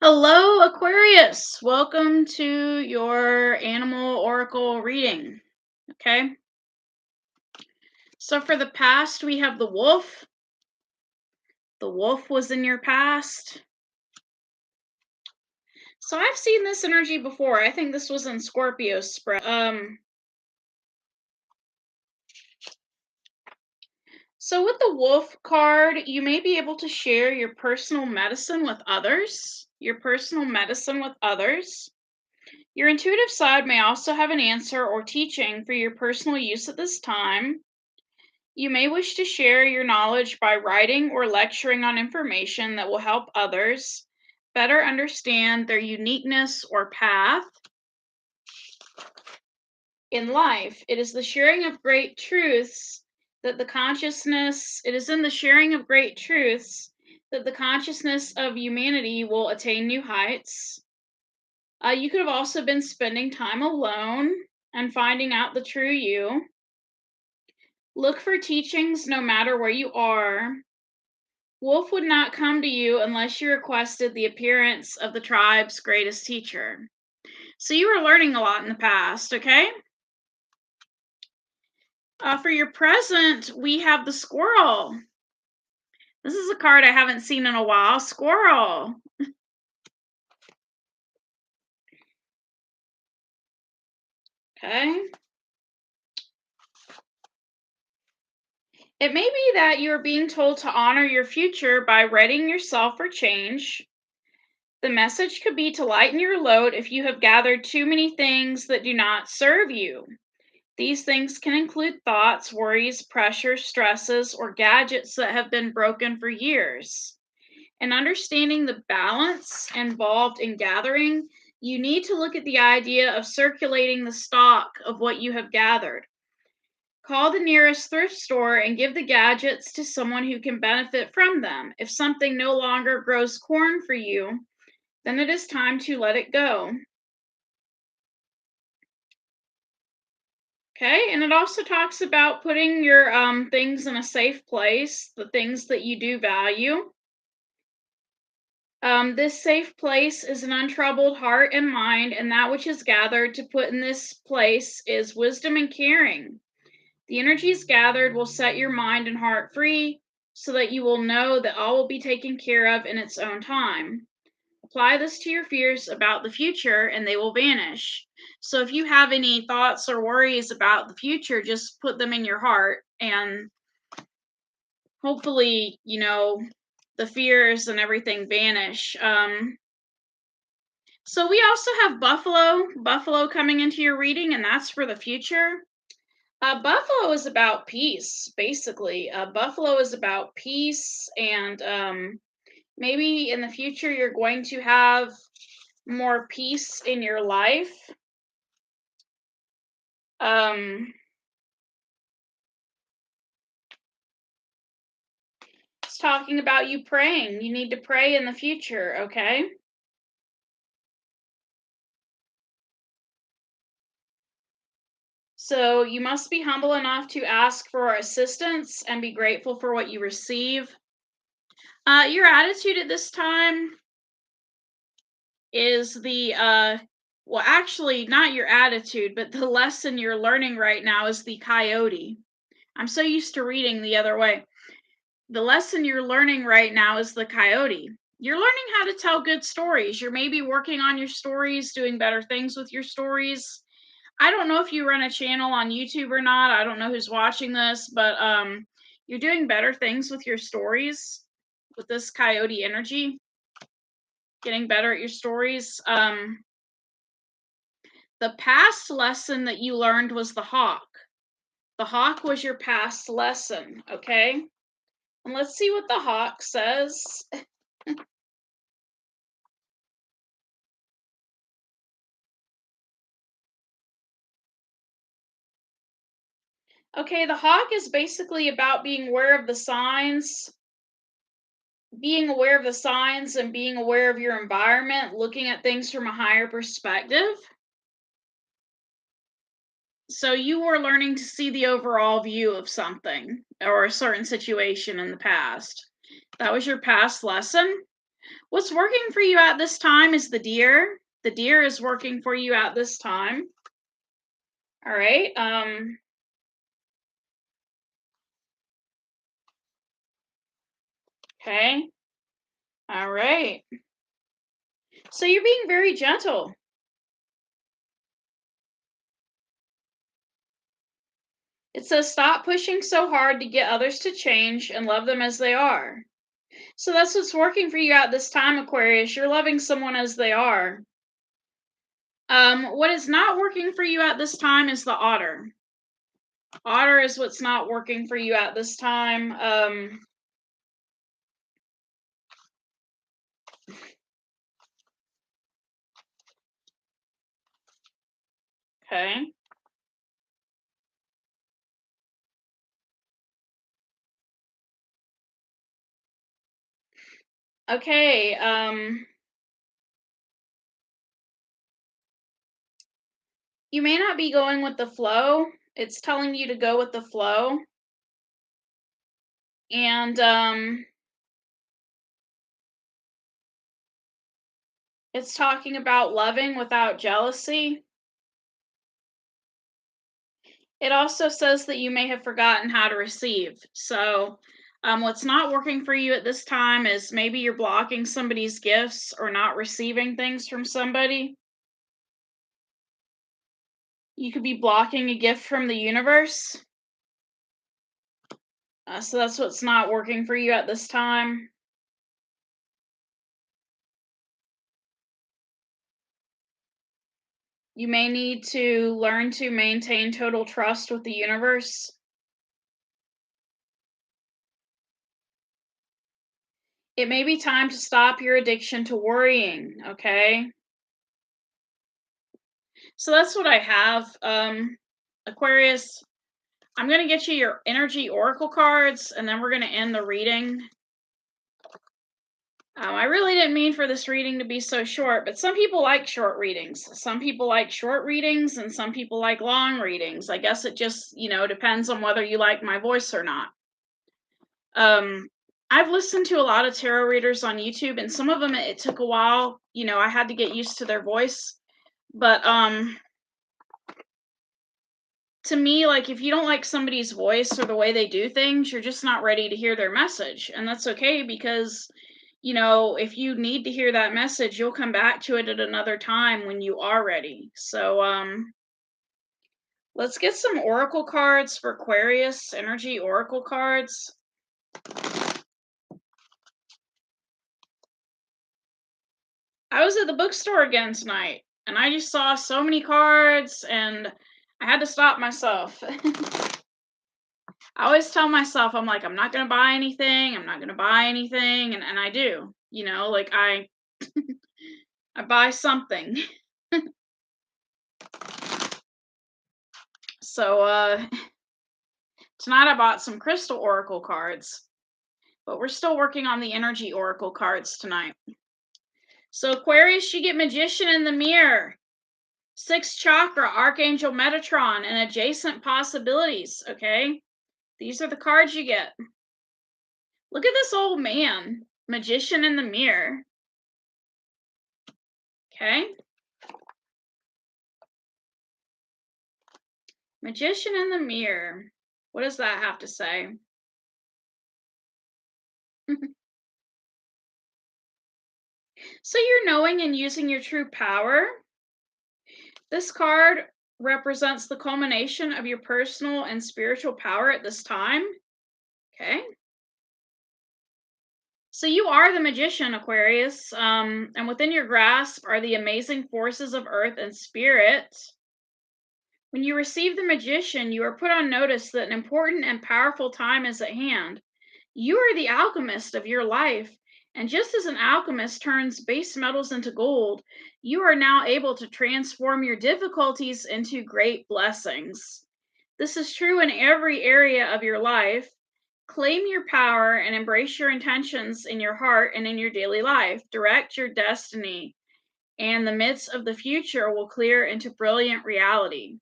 Hello, Aquarius. Welcome to your animal oracle reading. Okay. So for the past, we have the wolf. The wolf was in your past. So I've seen this energy before. I think this was in Scorpio spread. So with the wolf card, you may be able to share your personal medicine with others. Your personal medicine with others. Your intuitive side may also have an answer or teaching for your personal use at this time. You may wish to share your knowledge by writing or lecturing on information that will help others better understand their uniqueness or path in life. It is the sharing of great truths that it is in the sharing of great truths that the consciousness of humanity will attain new heights. You could have also been spending time alone and finding out the true you. Look for teachings no matter where you are. Wolf would not come to you unless you requested the appearance of the tribe's greatest teacher. So you were learning a lot in the past, okay? For your present, we have the squirrel. This is a card I haven't seen in a while. Squirrel. Okay. It may be that you are being told to honor your future by readying yourself for change. The message could be to lighten your load if you have gathered too many things that do not serve you. These things can include thoughts, worries, pressure, stresses, or gadgets that have been broken for years. In understanding the balance involved in gathering, you need to look at the idea of circulating the stock of what you have gathered. Call the nearest thrift store and give the gadgets to someone who can benefit from them. If something no longer grows corn for you, then it is time to let it go. Okay, and it also talks about putting your things in a safe place, the things that you do value. This safe place is an untroubled heart and mind, and that which is gathered to put in this place is wisdom and caring. The energies gathered will set your mind and heart free so that you will know that all will be taken care of in its own time. Apply this to your fears about the future and they will vanish. So if you have any thoughts or worries about the future, just put them in your heart and hopefully, the fears and everything vanish. So we also have Buffalo coming into your reading, and that's for the future. Buffalo is about peace, basically. Buffalo is about peace, and maybe in the future you're going to have more peace in your life. It's talking about you praying. You need to pray in the future, okay? So you must be humble enough to ask for assistance and be grateful for what you receive. Your attitude at this time is well, actually, not your attitude, but the lesson you're learning right now is the coyote. I'm so used to reading the other way. The lesson you're learning right now is the coyote. You're learning how to tell good stories. You're maybe working on your stories, doing better things with your stories. I don't know if you run a channel on YouTube or not. I don't know who's watching this, but you're doing better things with your stories with this coyote energy, getting better at your stories. The past lesson that you learned was the hawk. The hawk was your past lesson, okay? And let's see what the hawk says. Okay, the hawk is basically about being aware of the signs, and being aware of your environment, looking at things from a higher perspective. So you were learning to see the overall view of something or a certain situation in the past. That was your past lesson. What's working for you at this time is the deer. The deer is working for you at this time. All right. Okay. All right. So you're being very gentle. It says stop pushing so hard to get others to change and love them as they are. So that's what's working for you at this time, Aquarius. You're loving someone as they are. What is not working for you at this time is the otter. Otter is what's not working for you at this time. Okay. Okay. You may not be going with the flow. It's telling you to go with the flow. And it's talking about loving without jealousy. It also says that you may have forgotten how to receive. So, what's not working for you at this time is maybe you're blocking somebody's gifts or not receiving things from somebody. You could be blocking a gift from the universe. So that's what's not working for you at this time. You may need to learn to maintain total trust with the universe. It may be time to stop your addiction to worrying, okay? So that's what I have. Aquarius, I'm going to get you your energy oracle cards and then we're going to end the reading. I really didn't mean for this reading to be so short, but some people like short readings. Some people like short readings and some people like long readings. I guess it just, depends on whether you like my voice or not. I've listened to a lot of tarot readers on YouTube and some of them it took a while. I had to get used to their voice. But to me, like if you don't like somebody's voice or the way they do things, you're just not ready to hear their message. And that's okay because if you need to hear that message, you'll come back to it at another time when you are ready. So, let's get some oracle cards for Aquarius, energy oracle cards. I was at the bookstore again tonight and I just saw so many cards and I had to stop myself. I always tell myself, I'm like, I'm not going to buy anything. I'm not going to buy anything. And I do, like I buy something. So, tonight I bought some crystal oracle cards, but we're still working on the energy oracle cards tonight. So Aquarius, you get Magician in the Mirror, 6th chakra, Archangel Metatron, and adjacent possibilities, okay? These are the cards you get. Look at this old man, Magician in the Mirror. Okay? Magician in the Mirror. What does that have to say? So you're knowing and using your true power. This card represents the culmination of your personal and spiritual power at this time. Okay. So you are the magician, Aquarius, and within your grasp are the amazing forces of earth and spirit. When you receive the magician, you are put on notice that an important and powerful time is at hand. You are the alchemist of your life, and just as an alchemist turns base metals into gold, you are now able to transform your difficulties into great blessings. This is true in every area of your life. Claim your power and embrace your intentions in your heart and in your daily life. Direct your destiny, and the midst of the future will clear into brilliant reality.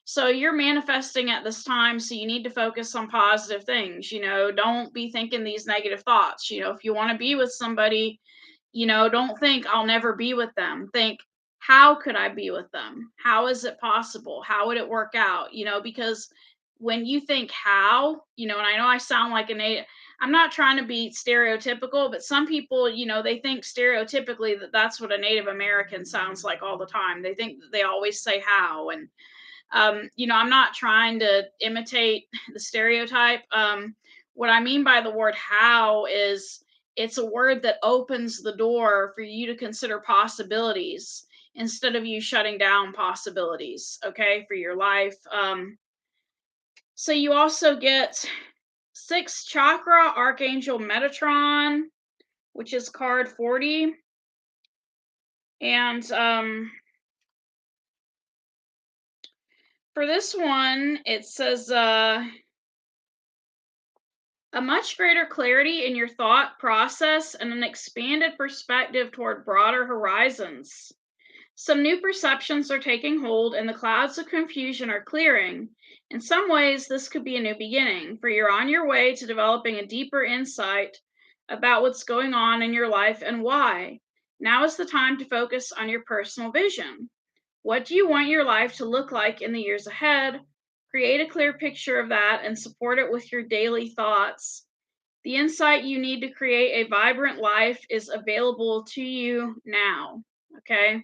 So you're manifesting at this time, so you need to focus on positive things. Don't be thinking these negative thoughts. If you want to be with somebody, Don't think I'll never be with them. Think, how could I be with them? How is it possible? How would it work out? Because when you think how, and I know I sound like I'm not trying to be stereotypical, but some people, they think stereotypically that that's what a Native American sounds like all the time. They think that they always say how. And I'm not trying to imitate the stereotype. What I mean by the word how is it's a word that opens the door for you to consider possibilities instead of you shutting down possibilities, okay, for your life. So you also get sixth chakra, Archangel Metatron, which is card 40. And for this one, it says, a much greater clarity in your thought process and an expanded perspective toward broader horizons. Some new perceptions are taking hold and the clouds of confusion are clearing. In some ways, this could be a new beginning, for you're on your way to developing a deeper insight about what's going on in your life and why. Now is the time to focus on your personal vision. What do you want your life to look like in the years ahead? Create a clear picture of that and support it with your daily thoughts. The insight you need to create a vibrant life is available to you now. Okay.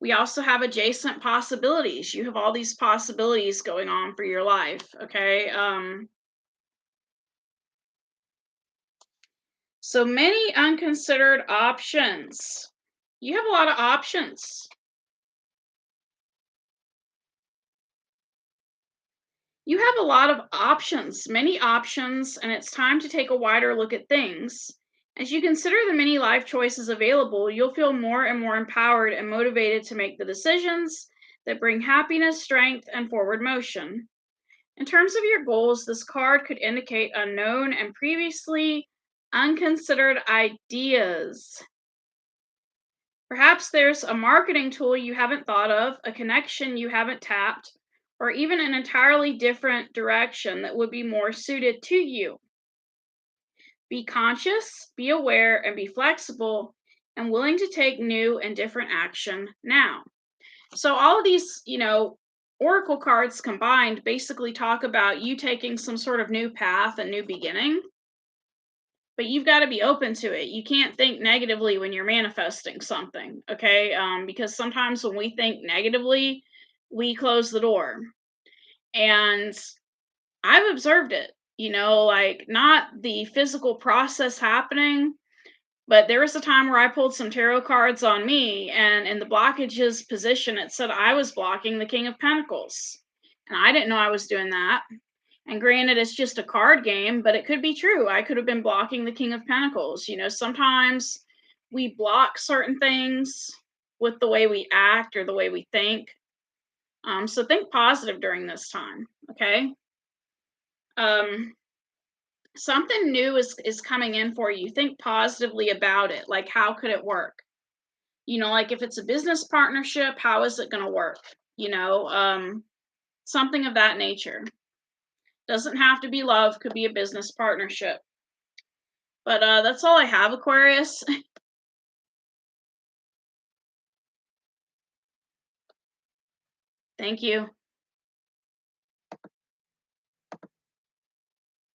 We also have adjacent possibilities. You have all these possibilities going on for your life. Okay. So many unconsidered options. You have a lot of options. You have a lot of options, many options, and it's time to take a wider look at things. As you consider the many life choices available, you'll feel more and more empowered and motivated to make the decisions that bring happiness, strength, and forward motion. In terms of your goals, this card could indicate unknown and previously unconsidered ideas. Perhaps there's a marketing tool you haven't thought of, a connection you haven't tapped, or even an entirely different direction that would be more suited to you. Be conscious, be aware, and be flexible and willing to take new and different action now. So, all of these, oracle cards combined basically talk about you taking some sort of new path and new beginning, but you've got to be open to it. You can't think negatively when you're manifesting something, okay? Because sometimes when we think negatively, we close the door. And I've observed it, like not the physical process happening, but there was a time where I pulled some tarot cards on me, and in the blockages position, it said I was blocking the King of Pentacles. And I didn't know I was doing that. And granted, it's just a card game, but it could be true. I could have been blocking the King of Pentacles. Sometimes we block certain things with the way we act or the way we think. So think positive during this time, okay? Something new is coming in for you. Think positively about it. Like, how could it work? Like if it's a business partnership, how is it going to work? Something of that nature. Doesn't have to be love, could be a business partnership. But that's all I have, Aquarius. Thank you.